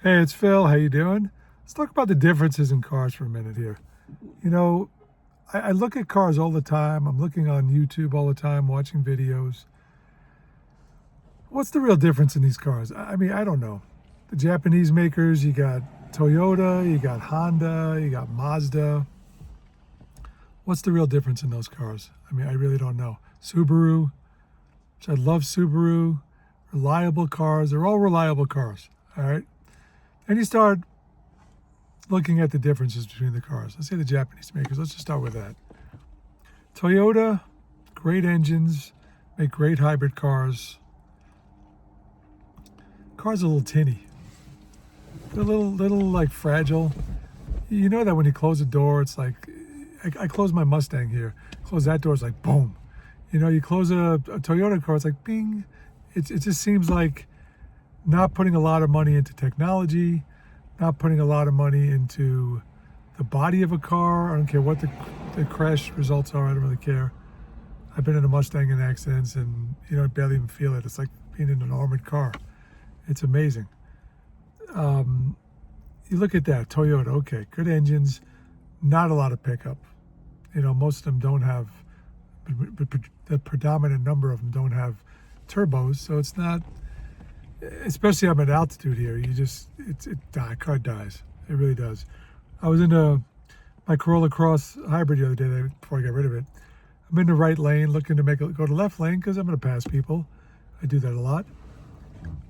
Hey, it's Phil. How you doing? Let's talk about the differences in cars for a minute here. You know, I look at cars all the time. I'm looking on YouTube all the time, watching videos. What's the real difference in these cars? I mean, I don't know. The Japanese makers, you got Toyota, you got Honda, you got Mazda. What's the real difference in those cars? I mean, I really don't know. Subaru, which I love Subaru, reliable cars. They're all reliable cars. All right. And you start looking at the differences between the cars. Let's say the Japanese makers. Let's just start with that. Toyota, great engines, make great hybrid cars. Cars are a little tinny. They're a little like fragile. You know that when you close a door, it's like, I close my Mustang here. Close that door, it's like boom. You know, you close a Toyota car, it's like bing. It just seems like not putting a lot of money into technology, not putting a lot of money into the body of a car. I don't care what the crash results are. I don't really care. I've been in a Mustang in accidents and you don't barely even feel it. It's like being in an armored car. It's amazing. You look at that, Toyota, okay, good engines, not a lot of pickup. You know, most of them don't have, the predominant number of them don't have turbos, so it's not, especially I'm at altitude here, car dies. It really does. I was in my Corolla Cross hybrid the other day before I got rid of it. I'm in the right lane looking to go to left lane because I'm going to pass people. I do that a lot.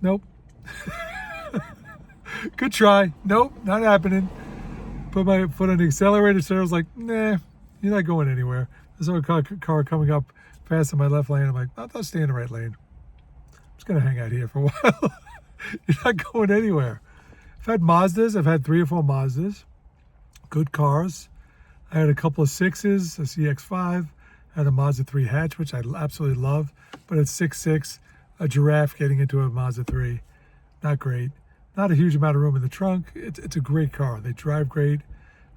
Nope. Good try. Nope, not happening. Put my foot on the accelerator, so I was like, nah, you're not going anywhere. There's a car coming up fast in my left lane. I'm like, I'll stay in the right lane. I'm just going to hang out here for a while. You're not going anywhere. I've had Mazdas. I've had 3 or 4 Mazdas. Good cars. I had a couple of 6s, a CX-5. I had a Mazda 3 hatch, which I absolutely love. But it's 6'6", a giraffe getting into a Mazda 3. Not great. Not a huge amount of room in the trunk. It's a great car. They drive great.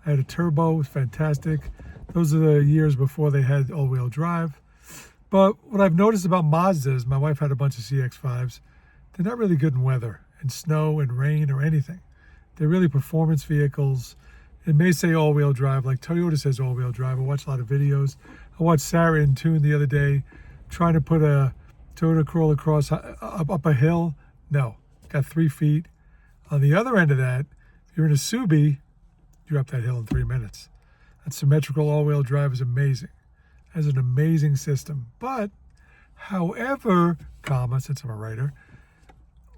I had a turbo. It was fantastic. Those are the years before they had all-wheel drive. But what I've noticed about Mazdas, my wife had a bunch of CX-5s. They're not really good in weather, in snow and rain or anything. They're really performance vehicles. It may say all-wheel drive, like Toyota says all-wheel drive. I watch a lot of videos. I watched Sarah in Tune the other day trying to put a Toyota Corolla Cross up a hill. No, got 3 feet. On the other end of that, if you're in a Subi, you're up that hill in 3 minutes. That symmetrical all-wheel drive is amazing. It has an amazing system. But, however, since I'm a writer,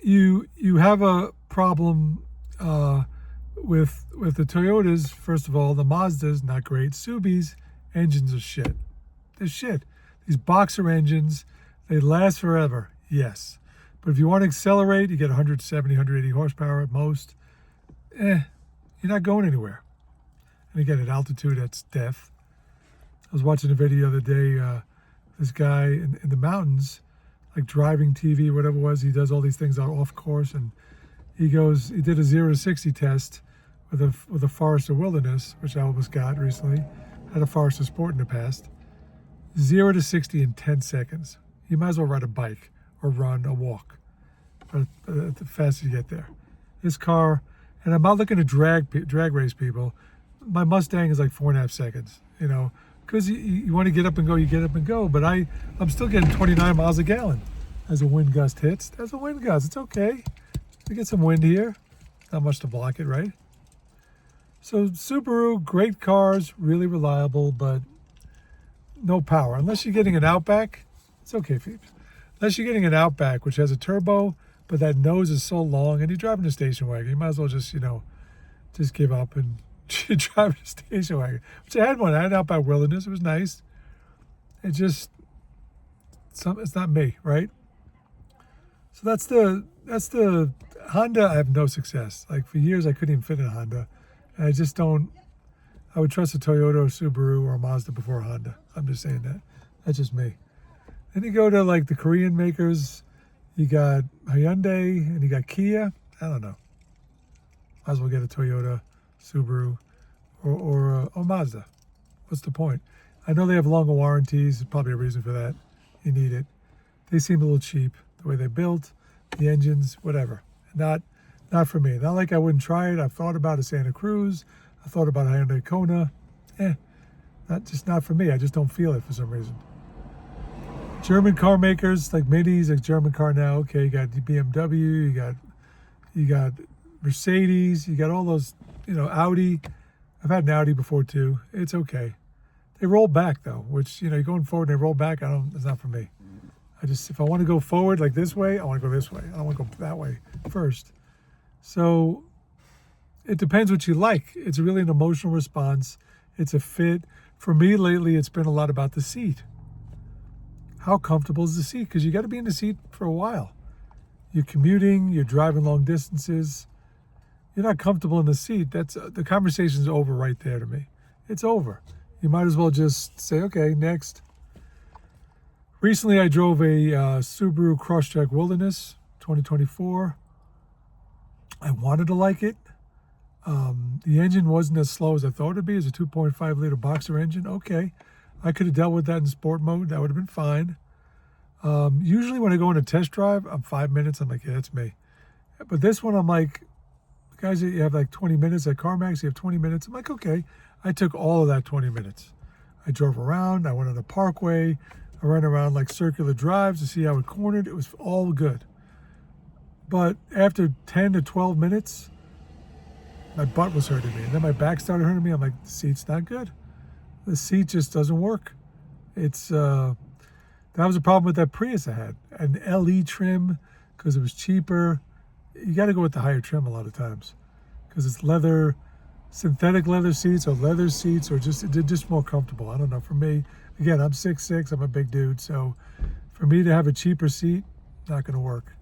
you have a problem with the Toyotas. First of all, the Mazdas, not great. Subis, engines are shit. They're shit. These boxer engines, they last forever, yes. But if you want to accelerate, you get 170, 180 horsepower at most. You're not going anywhere. And again, at altitude, that's death. I was watching a video the other day, this guy in the mountains, like driving TV, whatever it was, he does all these things out off course, and he did a 0 to 60 test with a Forester Wilderness, which I almost got recently. Had a Forester Sport in the past. 0 to 60 in 10 seconds. You might as well ride a bike or run or walk. But the faster you get there. This car, and I'm not looking to drag race people. My Mustang is like 4.5 seconds, you know, because you want to get up and go, you get up and go. But I'm still getting 29 miles a gallon as a wind gust hits. That's a wind gust. It's okay. We get some wind here. Not much to block it, right? So Subaru, great cars, really reliable, but no power. Unless you're getting an Outback, it's okay, Phoebes. Unless you're getting an Outback, which has a turbo, but that nose is so long, and you're driving a station wagon, you might as well just give up and drive a station wagon. Which I had one. I had an Outback Wilderness. It was nice. It's not me, right? So that's the Honda. I have no success. Like for years, I couldn't even fit in a Honda. And I just don't. I would trust a Toyota or Subaru or a Mazda before a Honda. I'm just saying that. That's just me. Then you go to like the Korean makers. You got Hyundai and you got Kia. I don't know. Might as well get a Toyota, Subaru, or Mazda. What's the point? I know they have longer warranties. There's probably a reason for that. You need it. They seem a little cheap. The way they're built, the engines, whatever. Not Not for me. Not like I wouldn't try it. I've thought about a Santa Cruz. I thought about a Hyundai Kona. Not for me. I just don't feel it for some reason. German car makers like Minis, like German car now. Okay, you got BMW, you got Mercedes, you got all those, Audi. I've had an Audi before too. It's okay. They roll back though, which, you're going forward and they roll back. It's not for me. If I want to go forward like this way, I want to go this way. I don't want to go that way first. So it depends what you like. It's really an emotional response. It's a fit. For me lately, it's been a lot about the seat. How comfortable is the seat? Because you got to be in the seat for a while. You're commuting, you're driving long distances. You're not comfortable in the seat. The conversation's over right there to me. It's over. You might as well just say, okay, next. Recently, I drove a Subaru Crosstrek Wilderness 2024. I wanted to like it. The engine wasn't as slow as I thought it'd be. It's a 2.5 liter boxer engine. Okay. I could have dealt with that in sport mode. That would have been fine. Usually when I go on a test drive, I'm 5 minutes. I'm like, yeah, that's me. But this one, I'm like, guys, you have like 20 minutes. At CarMax, you have 20 minutes. I'm like, okay. I took all of that 20 minutes. I drove around. I went on the parkway. I ran around like circular drives to see how it cornered. It was all good. But after 10 to 12 minutes, my butt was hurting me. And then my back started hurting me. I'm like, the seat's not good. The seat just doesn't work. That was a problem with that Prius I had. An LE trim, because it was cheaper. You got to go with the higher trim a lot of times, because it's leather, synthetic leather seats or leather seats, or they're just more comfortable. I don't know. For me, again, I'm 6'6", I'm a big dude. So for me to have a cheaper seat, not going to work.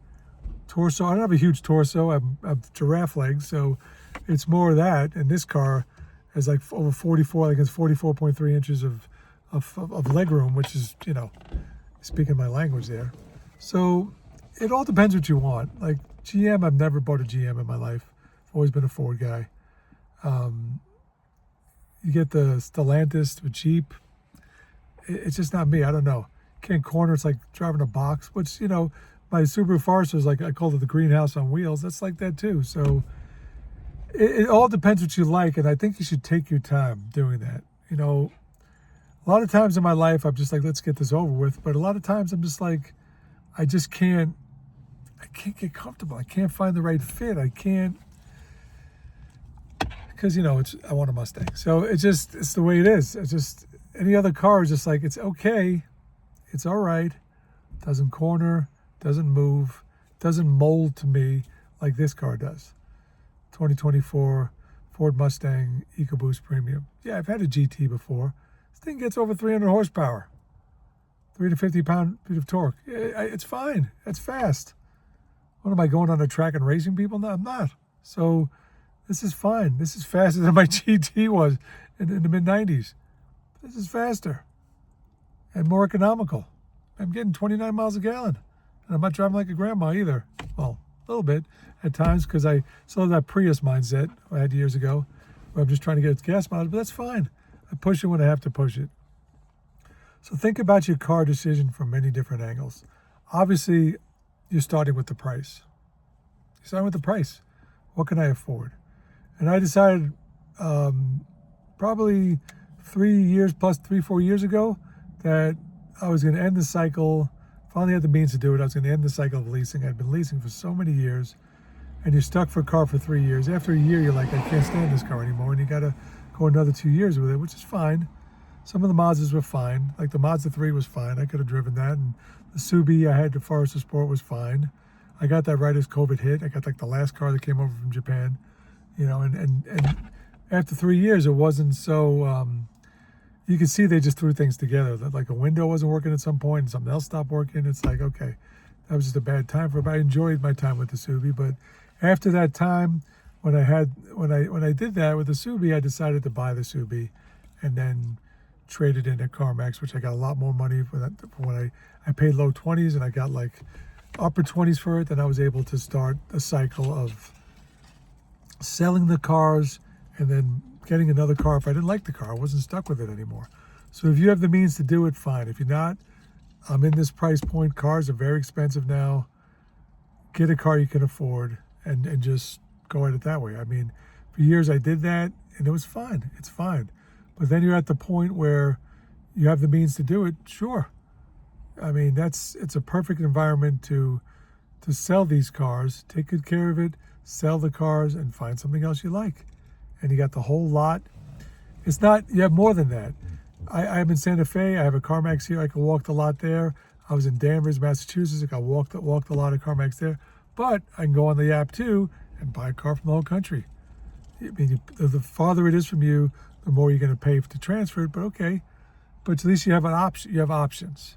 Torso, I don't have a huge torso. I have giraffe legs, so it's more of that. And this car has like over 44, like it's 44.3 inches of leg room, which is, speaking my language there. So it all depends what you want. Like GM, I've never bought a GM in my life. I've always been a Ford guy. You get the Stellantis with Jeep. It's just not me. I don't know. Can't corner. It's like driving a box, which, my Subaru Forester is like, I called it the greenhouse on wheels. That's like that too. So it all depends what you like. And I think you should take your time doing that. A lot of times in my life, I'm just like, let's get this over with. But a lot of times I'm just like, I can't get comfortable. I can't find the right fit. I can't, because, I want a Mustang. So it's the way it is. It's just, any other car is just like, it's okay. It's all right. Doesn't corner, doesn't move, doesn't mold to me like this car does. 2024 Ford Mustang EcoBoost Premium. Yeah, I've had a GT before. This thing gets over 300 horsepower, 350 pound-feet of torque. It's fine. It's fast. What am I, going on a track and racing people? No, I'm not. So this is fine. This is faster than my GT was in the mid-90s. This is faster and more economical. I'm getting 29 miles a gallon. And I'm not driving like a grandma either. Well, a little bit at times, because I still have that Prius mindset I had years ago, where I'm just trying to get its gas mileage, but that's fine. I push it when I have to push it. So think about your car decision from many different angles. Obviously, you're starting with the price. You're starting with the price. What can I afford? And I decided probably 4 years ago, that I was going to end the cycle. Finally had the means to do it. I was going to end the cycle of leasing. I'd been leasing for so many years, and you're stuck for a car for 3 years. After a year, you're like, I can't stand this car anymore, and you got to go another 2 years with it, which is fine. Some of the Mazdas were fine. Like the Mazda 3 was fine. I could have driven that, and the Subi I had, the Forester Sport, was fine. I got that right as COVID hit. I got like the last car that came over from Japan, and after 3 years, it wasn't so. You can see they just threw things together. Like a window wasn't working at some point and something else stopped working. It's like, okay, that was just a bad time for it. But I enjoyed my time with the Subi. But after that time, when I did that with the Subi, I decided to buy the Subi and then trade it in at CarMax, which I got a lot more money for that. For when I paid low 20s and I got like upper 20s for it, then I was able to start a cycle of selling the cars and then getting another car if I didn't like the car. I wasn't stuck with it anymore. So if you have the means to do it, fine. If you're not, I'm in this price point. Cars are very expensive now. Get a car you can afford and just go at it that way. I mean, for years I did that, and it was fine. It's fine. But then you're at the point where you have the means to do it. Sure. I mean, it's a perfect environment to sell these cars, take good care of it, sell the cars, and find something else you like. And you got the whole lot. It's not, you have more than that. I'm in Santa Fe. I have a CarMax here. I can walk the lot there. I was in Danvers, Massachusetts. I can walk the lot of CarMax there. But I can go on the app too and buy a car from the whole country. I mean, the farther it is from you, the more you're going to pay to transfer it. But okay. But at least you have an option. You have options.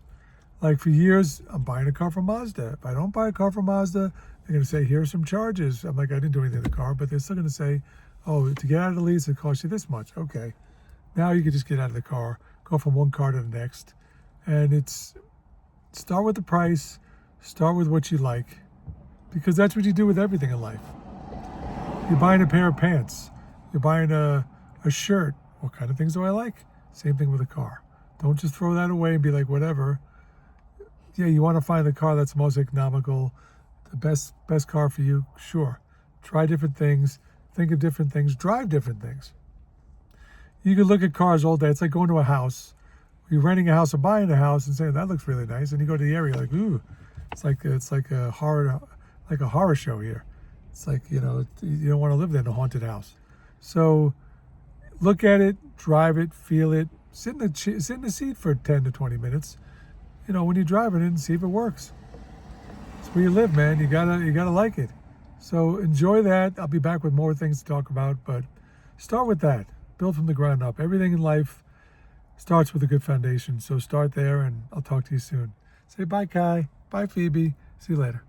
Like for years, I'm buying a car from Mazda. If I don't buy a car from Mazda, they're going to say, here's some charges. I'm like, I didn't do anything to the car, but they're still going to say, oh, to get out of the lease, it costs you this much. Okay. Now you can just get out of the car, go from one car to the next. And start with the price, start with what you like, because that's what you do with everything in life. You're buying a pair of pants. You're buying a shirt. What kind of things do I like? Same thing with a car. Don't just throw that away and be like, whatever. Yeah, you want to find the car that's most economical, the best car for you. Sure. Try different things. Think of different things. Drive different things. You can look at cars all day. It's like going to a house. You're renting a house or buying a house and saying, that looks really nice. And you go to the area like, ooh, it's like a horror show here. It's like, you don't want to live there in a haunted house. So look at it, drive it, feel it, sit in the seat for 10 to 20 minutes. When you're driving it and see if it works. It's where you live, man. You gotta like it. So enjoy that. I'll be back with more things to talk about, but start with that. Build from the ground up. Everything in life starts with a good foundation. So start there, and I'll talk to you soon. Say bye, Kai. Bye, Phoebe. See you later.